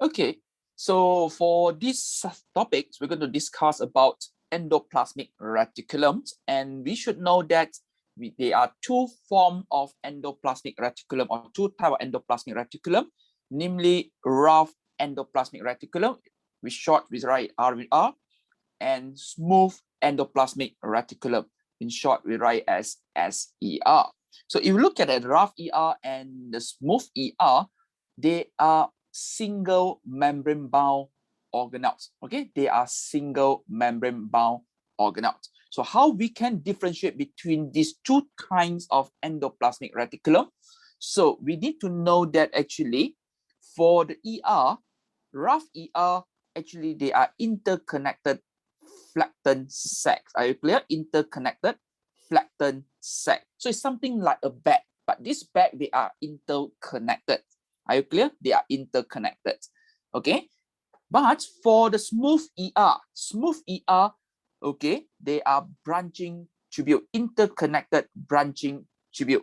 Okay, so for these topics, we're going to discuss about endoplasmic reticulums, and we should know that there are two forms of endoplasmic reticulum, or two types of endoplasmic reticulum, namely rough endoplasmic reticulum, which short we write RVR, and smooth endoplasmic reticulum, in short we write as SER. So if you look at the rough ER and the smooth ER, they are single membrane bound organelles. Okay, they are single membrane bound organelles. So how we can differentiate between these two kinds of endoplasmic reticulum? So we need to know that actually for the ER, rough ER, actually they are interconnected flattened sacs. Are you clear? Interconnected flattened sac. So it's something like a bag, but this bag, they are interconnected. Are you clear? They are interconnected. Okay. But for the smooth ER, okay, they are branching tubule, interconnected branching tubule.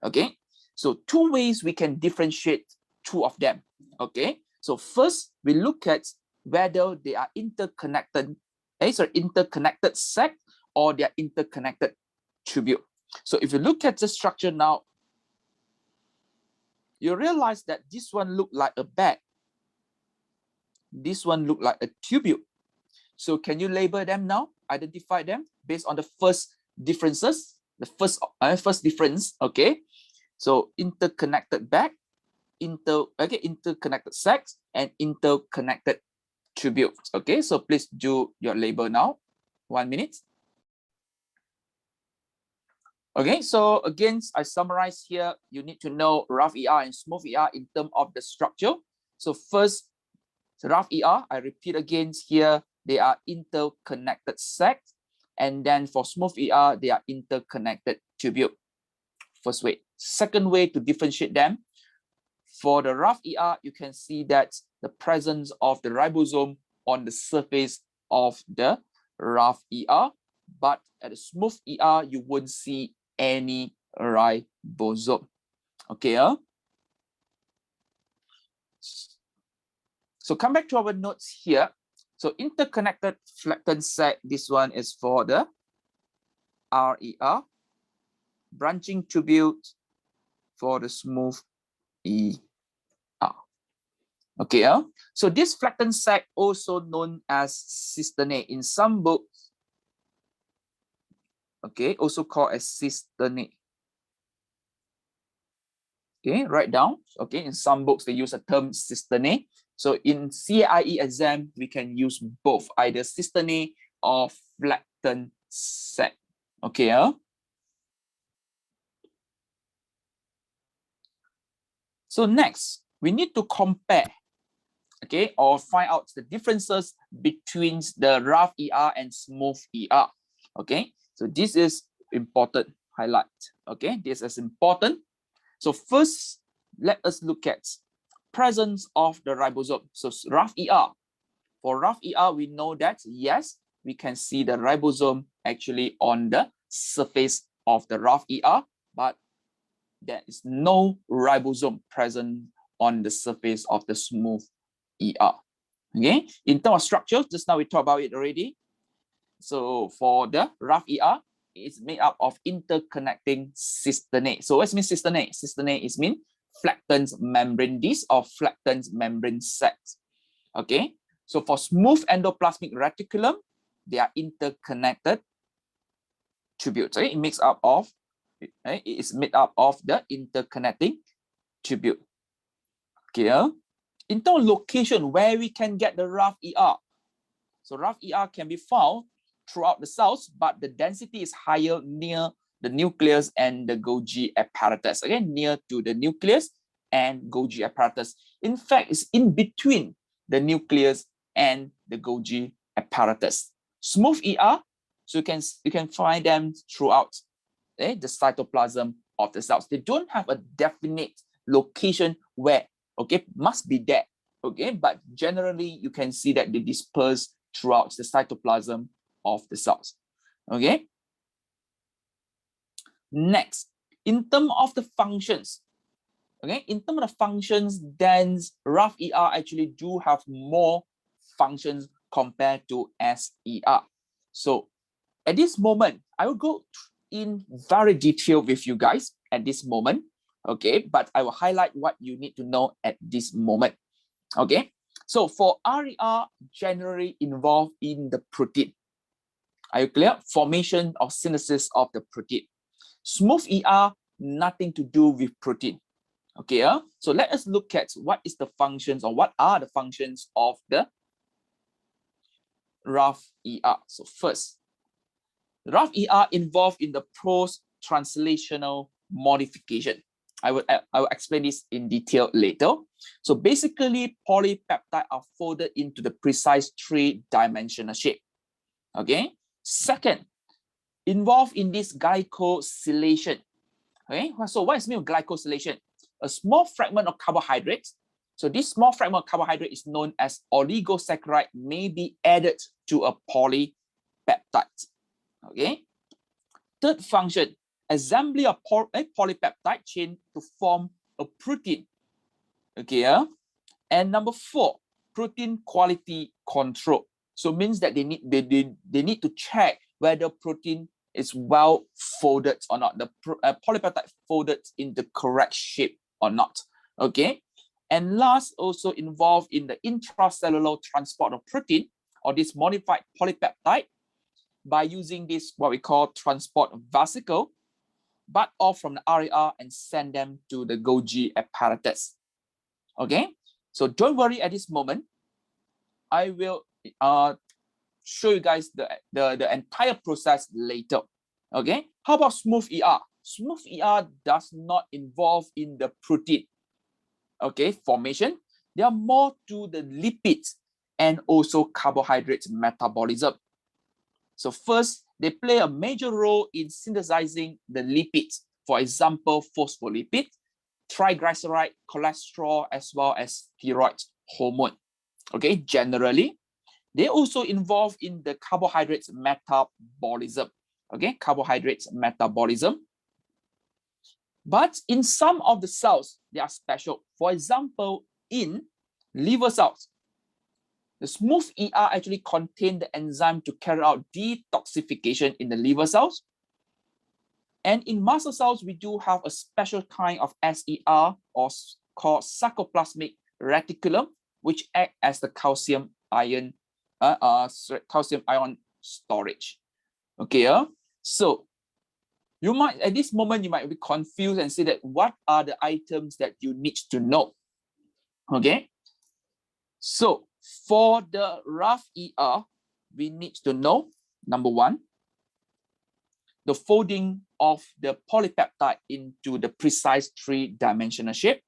Okay. So two ways we can differentiate two of them. Okay. So first, we look at whether they are interconnected, interconnected sac or they are interconnected tubule. So if you look at the structure now, you realize that this one look like a bag. This one look like a tubule. So can you label them now? Identify them based on the first differences, the first difference. Okay. So interconnected bag, interconnected sacs, and interconnected tubules. Okay, so please do your label now. 1 minute. Okay, so again, I summarize here. You need to know rough ER and smooth ER in terms of the structure. So first, rough ER, I repeat again here, they are interconnected sacs. And then for smooth ER, they are interconnected tubule. First way. Second way to differentiate them, for the rough ER, you can see that the presence of the ribosome on the surface of the rough ER, but at the smooth ER, you won't see any ribosome. Okay. So come back to our notes here. So interconnected flattened sac, this one is for the RER, branching tubule for the smooth ER. Okay, so this flattened sac, also known as cisternate in some books, okay, also called as cisternate. Okay, write down. Okay, in some books they use a term cisternate. So in CAIE exam, we can use both, either cisternate or flattened sac. Okay, so next we need to compare, okay, or find out the differences between the rough ER and smooth ER. Okay, so this is important highlight. Okay, this is important. So first, let us look at presence of the ribosome. So rough ER. For rough ER, we know that yes, we can see the ribosome actually on the surface of the rough ER, but there is no ribosome present on the surface of the smooth ER. Okay, in terms of structure, just now we talked about it already. So for the rough ER, it's made up of interconnecting cisternate. So what means cisternate? Cisternate is mean flattened membrane disc or flattened membrane sacs. Okay, so for smooth endoplasmic reticulum, they are interconnected tubules. Okay? It makes up of, it is made up of the interconnecting tubule. Okay, in terms of location, where we can get the rough ER. So rough ER can be found throughout the cells, but the density is higher near the nucleus and the Golgi apparatus. Again, near to the nucleus and Golgi apparatus. In fact, it's in between the nucleus and the Golgi apparatus. Smooth ER, so you can find them throughout the cytoplasm of the cells. They don't have a definite location where, okay, must be there, okay, but generally you can see that they disperse throughout the cytoplasm of the cells. Okay. Next, in terms of the functions, Okay, in terms of functions, then RAF ER actually do have more functions compared to SER. So at this moment, I will go in very detail with you guys at this moment. Okay, but I will highlight what you need to know at this moment. Okay, so for RER, generally involved in the protein. Are you clear? Formation or synthesis of the protein. Smooth ER, nothing to do with protein. Okay, so let us look at what is the functions or what are the functions of the RAF ER. So first, RAF ER involved in the post-translational modification. I will explain this in detail later. So basically, polypeptides are folded into the precise three-dimensional shape. Okay. Second, involved in this glycosylation. Okay. So what is mean glycosylation? A small fragment of carbohydrates. So this small fragment of carbohydrate is known as oligosaccharide, may be added to a polypeptide. Okay. Third function, assembly of a polypeptide chain to form a protein. Okay. And number 4, protein quality control. So means that they need to check whether protein is well folded or not. The polypeptide folded in the correct shape or not. Okay. And last, also involved in the intracellular transport of protein or this modified polypeptide by using this what we call transport vesicle, but off from the RER and send them to the Golgi apparatus. Okay, so don't worry at this moment. I will show you guys the entire process later. Okay, how about smooth ER? Smooth ER does not involve in the protein, okay, formation. They are more to the lipids and also carbohydrates metabolism. So first, they play a major role in synthesizing the lipids, for example, phospholipid, triglyceride, cholesterol, as well as steroid hormone. Okay, generally, they also involve in the carbohydrates metabolism. Okay, carbohydrates metabolism. But in some of the cells, they are special. For example, in liver cells, the smooth ER actually contain the enzyme to carry out detoxification in the liver cells. And in muscle cells, we do have a special kind of SER or called sarcoplasmic reticulum, which act as the calcium ion storage. Okay, so you might at this moment you might be confused and say that what are the items that you need to know? Okay, so for the RAF ER, we need to know, number 1, the folding of the polypeptide into the precise three-dimensional shape.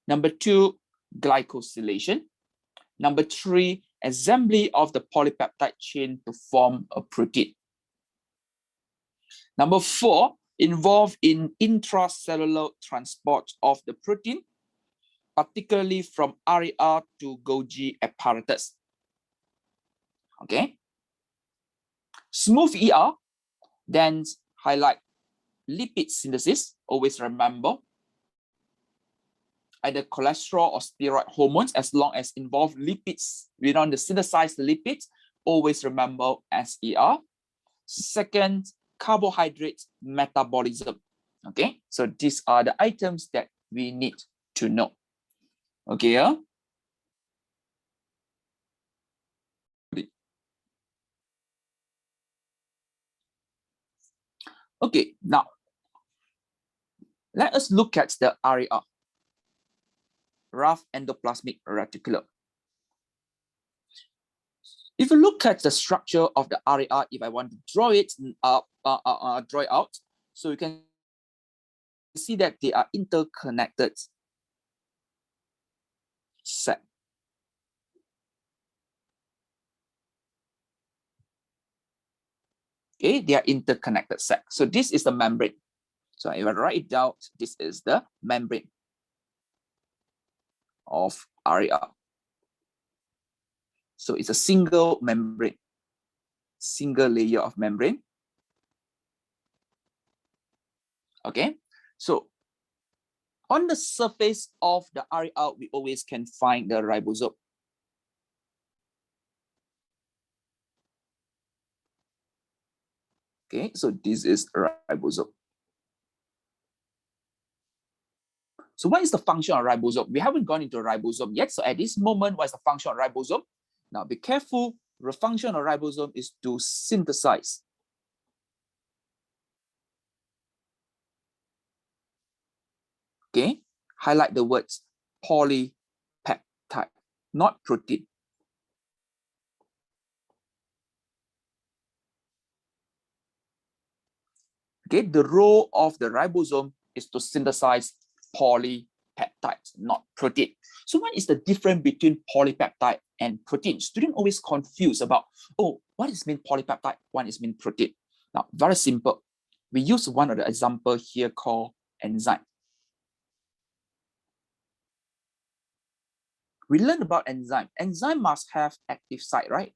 Number 2, glycosylation. Number 3, assembly of the polypeptide chain to form a protein. Number 4, involved in intracellular transport of the protein, particularly from RER to Golgi apparatus. Okay. Smooth ER then highlight lipid synthesis. Always remember either cholesterol or steroid hormones, as long as involve lipids. We don't synthesize the lipids. Always remember SER. Second, carbohydrate metabolism. Okay, so these are the items that we need to know. Okay, okay, now let us look at the RER, rough endoplasmic reticulum. If you look at the structure of the RER, if I want to draw it draw it out, so you can see that they are interconnected set. Okay, they are interconnected set. So this is the membrane. So if I write it down, this is the membrane of RER. So it's a single membrane, single layer of membrane. Okay, so On the surface of the RER, we always can find the ribosome. Okay, so this is a ribosome. So what is the function of ribosome? We haven't gone into ribosome yet. So at this moment, what is the function of ribosome? Now be careful, the function of ribosome is to synthesize. Okay, highlight the words polypeptide, not protein. Okay, the role of the ribosome is to synthesize polypeptides, not protein. So what is the difference between polypeptide and protein? Students always confused about, oh, what is mean polypeptide? One is mean protein. Now, very simple. We use one of the example here called enzyme. We learned about enzyme. Enzyme must have active site, right?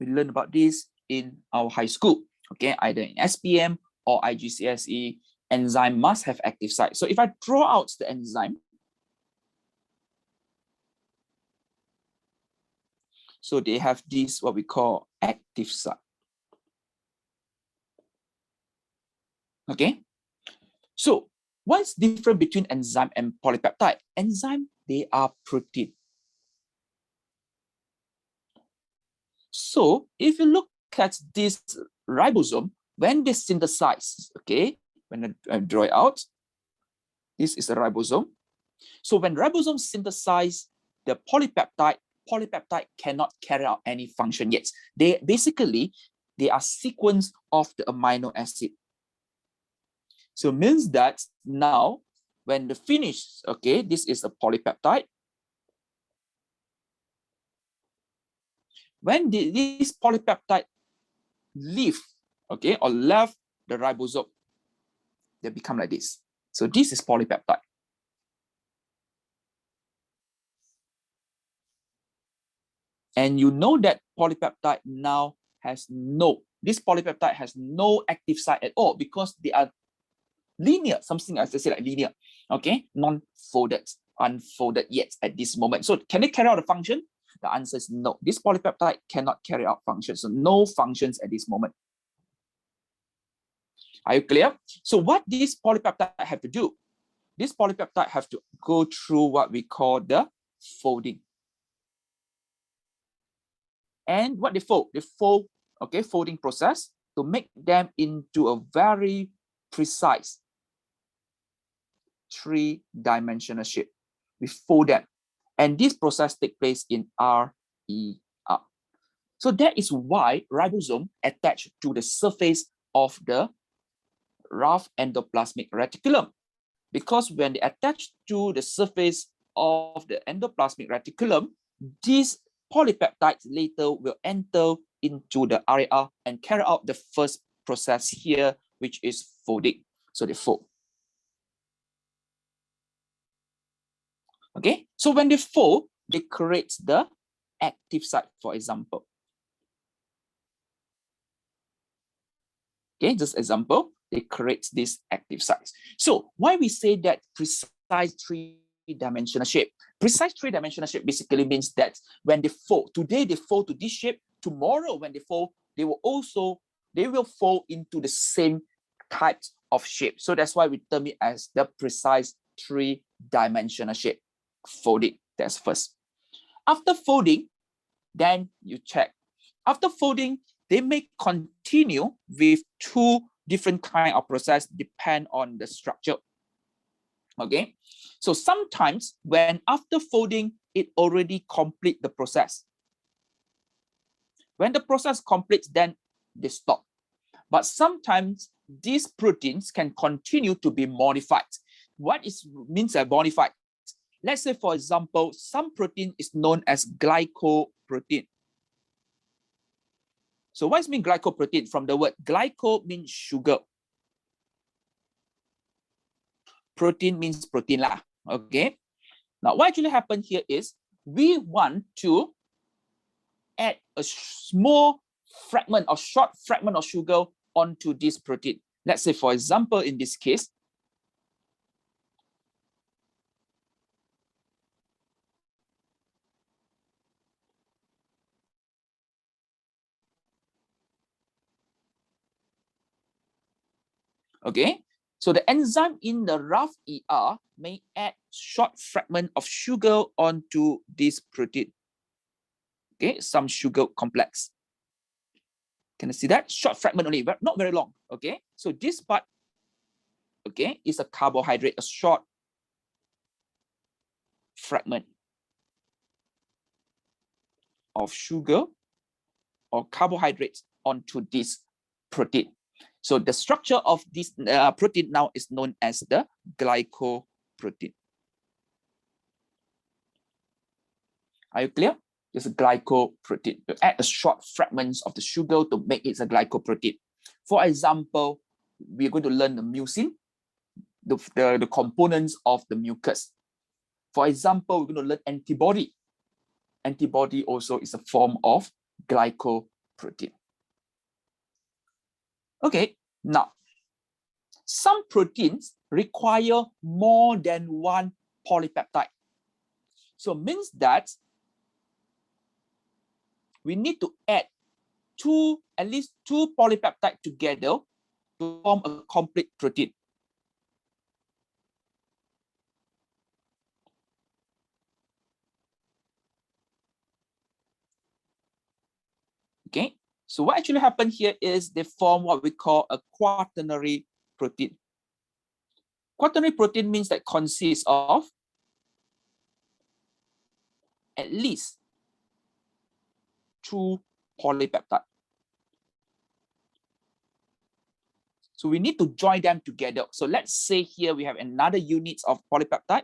We learned about this in our high school, okay? Either in SPM or IGCSE, enzyme must have active site. So if I draw out the enzyme, so they have this, what we call active site. Okay, so what's different between enzyme and polypeptide? Enzyme, they are protein. So if you look at this ribosome, when they synthesize, okay, when I draw it out, this is a ribosome. So when ribosomes synthesize the polypeptide, polypeptide cannot carry out any function yet. They are sequence of the amino acid. So means that now when the finish, okay, this is a polypeptide. When this polypeptide leave, okay, or left the ribosome, they become like this. So this is polypeptide. And you know that polypeptide now this polypeptide has no active site at all because they are linear, something as I say like linear, okay, non-folded, unfolded yet at this moment. So can they carry out a function? The answer is no. This polypeptide cannot carry out functions, so no functions at this moment. Are you clear? So what this polypeptide have to do? This polypeptide have to go through what we call the folding. And what they fold? They fold, okay, folding process to make them into a very precise three-dimensional shape. We fold them. And this process takes place in RER. So that is why ribosome attached to the surface of the rough endoplasmic reticulum. Because when they attach to the surface of the endoplasmic reticulum, these polypeptides later will enter into the RER and carry out the first process here, which is folding. So they fold. Okay, so when they fold, they create the active site, for example. Okay, just example, they create this active sites. So why we say that precise three-dimensional shape? Precise three-dimensional shape basically means that when they fold, today they fold to this shape, tomorrow when they fold, they will fold into the same types of shape. So that's why we term it as the precise three-dimensional shape. Folding, that's first. After folding, then you check. After folding, they may continue with two different kind of process depend on the structure. Okay, so sometimes when after folding, it already complete the process. When the process completes, then they stop. But sometimes these proteins can continue to be modified. What means modified? Let's say, for example, some protein is known as glycoprotein. So what does mean glycoprotein? From the word glyco means sugar. Protein means protein lah. Okay. Now what actually happened here is we want to add a small fragment or short fragment of sugar onto this protein. Let's say, for example, in this case, okay, so the enzyme in the rough ER may add short fragment of sugar onto this protein. Okay, some sugar complex. Can you see that? Short fragment only, but not very long. Okay, so this part, okay, is a carbohydrate, a short fragment of sugar or carbohydrates onto this protein. So the structure of this protein now is known as the glycoprotein. Are you clear? It's a glycoprotein. You add the short fragments of the sugar to make it a glycoprotein. For example, we're going to learn the mucin, the components of the mucus. For example, we're going to learn antibody. Antibody also is a form of glycoprotein. Okay, now, some proteins require more than one polypeptide. So it means that we need to add at least two polypeptides together to form a complete protein. Okay, so what actually happened here is they form what we call a quaternary protein. Quaternary protein means that consists of at least two polypeptides. So we need to join them together. So let's say here we have another unit of polypeptide.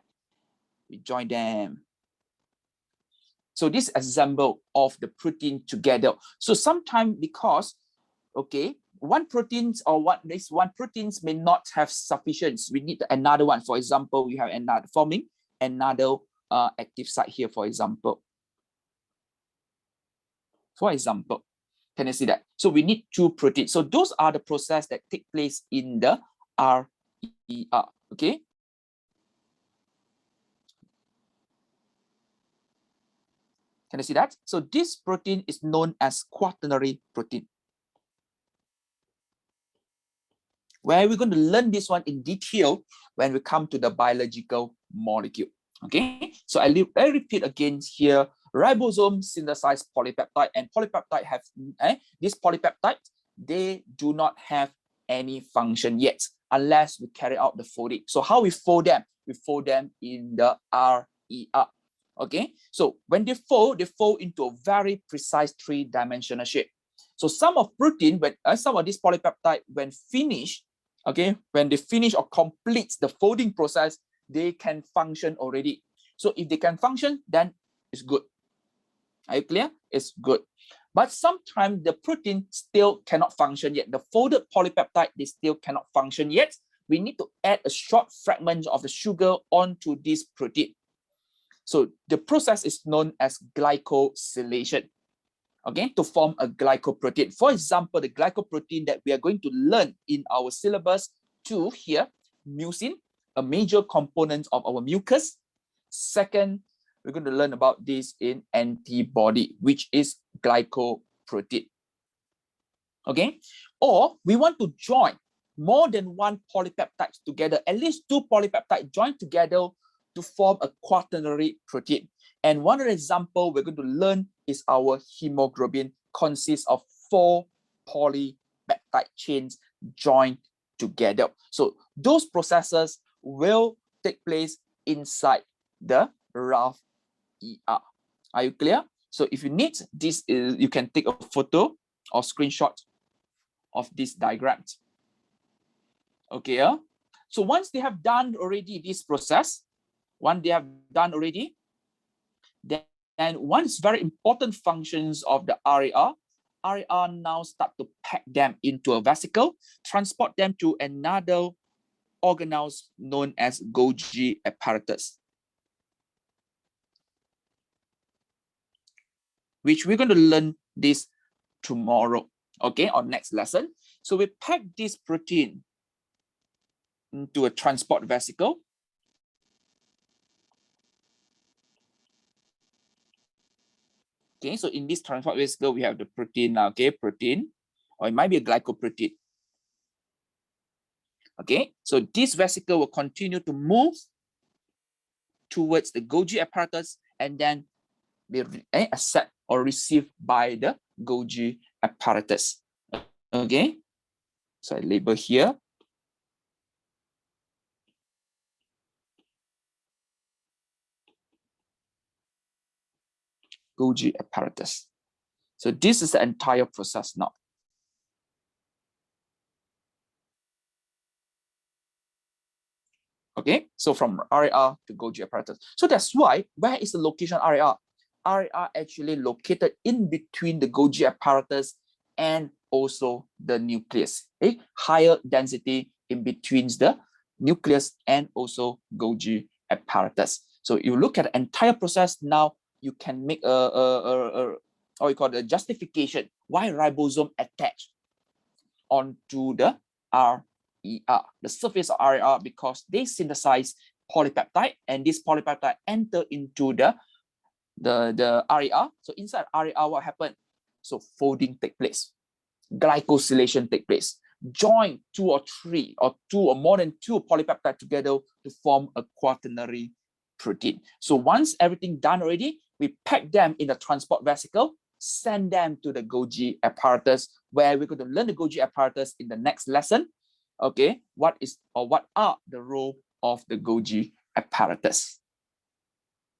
We join them. So this example of the protein together. So sometimes because, okay, one proteins may not have sufficient. We need another one. For example, we have another forming another active site here, for example. Can you see that? So we need two proteins. So those are the processes that take place in the RER, okay? Can you see that? So this protein is known as quaternary protein. Where we're going to learn this one in detail when we come to the biological molecule. Okay, so I repeat again here. Ribosome synthesize polypeptide, and polypeptide have these polypeptides, they do not have any function yet unless we carry out the folding. So how we fold them? We fold them in the RER. Okay, so when they fold into a very precise three-dimensional shape. So some of protein, when some of these polypeptide, when finished, okay, when they finish or complete the folding process, they can function already. So if they can function, then it's good. Are you clear? It's good. But sometimes the protein still cannot function yet. The folded polypeptide, they still cannot function yet. We need to add a short fragment of the sugar onto this protein. So the process is known as glycosylation, okay, to form a glycoprotein. For example, the glycoprotein that we are going to learn in our syllabus 2 here, mucin, a major component of our mucus. Second, we're going to learn about this in antibody, which is glycoprotein. Okay, or we want to join more than one polypeptide together, at least two polypeptides joined together to form a quaternary protein. And one example we're going to learn is our hemoglobin consists of 4 polypeptide chains joined together. So those processes will take place inside the rough ER. Are you clear? So if you need this, you can take a photo or screenshot of this diagram. Okay, so once they have done already this process, then one very important functions of the RER now start to pack them into a vesicle, transport them to another organelles known as Golgi apparatus, which we're going to learn this tomorrow, okay, or next lesson. So we pack this protein into a transport vesicle. Okay, so in this transport vesicle, we have the protein now, okay, protein, or it might be a glycoprotein. Okay, so this vesicle will continue to move towards the Golgi apparatus and then be accepted or received by the Golgi apparatus. Okay, so I label here. Golgi apparatus. So this is the entire process now. Okay, so from RAR to Golgi apparatus. So that's why, where is the location RAR? RAR actually located in between the Golgi apparatus and also the nucleus. Okay, higher density in between the nucleus and also Golgi apparatus. So you look at the entire process now, you can make or you call it a justification why ribosome attached onto the RAR, the surface of RAR, because they synthesize polypeptide, and this polypeptide enter into the RAR. So inside RAR, what happened? So folding take place, glycosylation take place, join two or more than two polypeptide together to form a quaternary protein. So once everything done already, we pack them in the transport vesicle, send them to the Golgi apparatus, where we're going to learn the Golgi apparatus in the next lesson. Okay, what are the role of the Golgi apparatus?